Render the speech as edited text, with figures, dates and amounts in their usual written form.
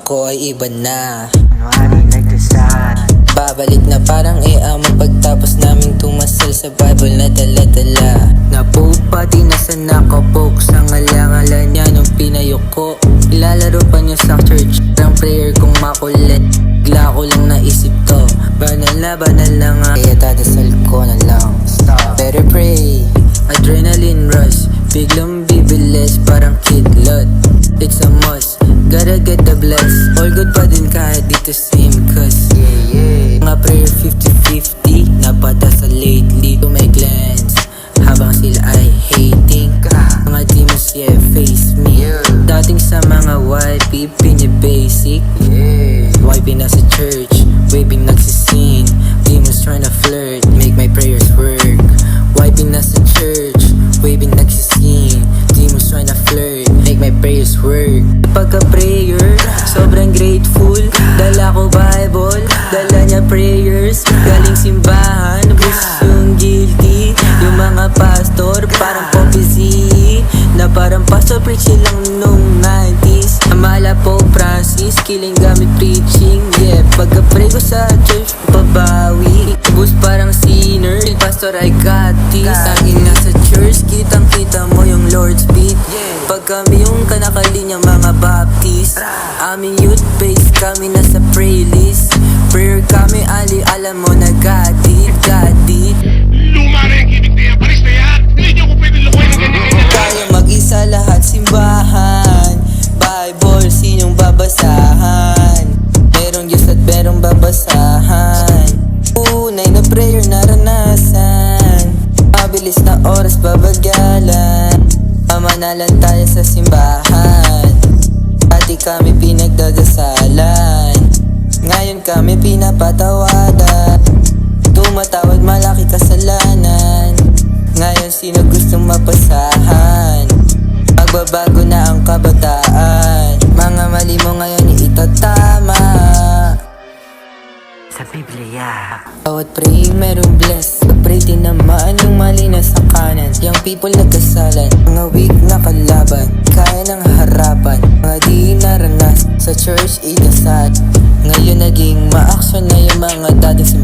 ko ay iba na. Kunwari nagdasal, Babalik na parang amang pagtapos naming tumasal sa Bible na dala-dala. Napupati na sa nakapoke sa ngala-ngala niya nung pinayoko. Ilalaro pa niya sa church, ang prayer kong makulit. Bigla ko lang naisip to, banal na nga, kaya dadasal ko na lang. Better pray, adrenaline rush, biglang bibilis parang kidlat. It's a must, gotta get the bless. All good pa din kahit dito same cause mga prayer 50-50, napatasal lately to my glance. Habang sila ay hating, mga demons face me. Dating sa mga YP, pinibasic. YP na sa church, waving nagsising. Demons tryna flirt, make my prayers work. YP na sa church, waving nagsising. Demons tryna flirt, make my prayers work. Pagka-prayer, sobrang grateful. Dala ko Bible, dala niya prayers. Galing simbahan, busos yung guilty. Yung mga pastor, parang popizzy. Na parang pastor preach lang nung 90s. Amala po Francis, killing gamit preaching. Yeah, pagka-pray ko sa church, babawi. Bus parang sinner, pastor I got this. Tangin na sa church, kitang-kita mo yung Lord's beat. Pag kami yung kanakalinyang mga Baptist, aming youth base, kami nasa playlist. Prayer kami, ali, alam mo na got it. Luma na yung kinig na yan, paris na yan. Hindi niyo ko pwede lukuhin ng ganyan-ganyan. Kaya mag-isa lahat simbahan, Bible, sinong babasahan? Merong Diyos at merong babasahan. Tunay na prayer naranasan, mabilis na oras babagyalan. Mamanalan tayo sa simbahan, pati kami pinagdadasalan. Ngayon kami pinapatawadan, tumatawad malaki kasalanan. Ngayon sino gustong mapasahan? Magbabago na ang kabataan, mga mali mo ngayon itatama. sa Biblia. Bawat pray merong bless, pag-pray din naman yung mali na sa kanan. Young people nagkasalan, mga weak na kalaban, kaya ng harapan, mga di naranas sa church itasat. Ngayon naging ma-action na yung mga dating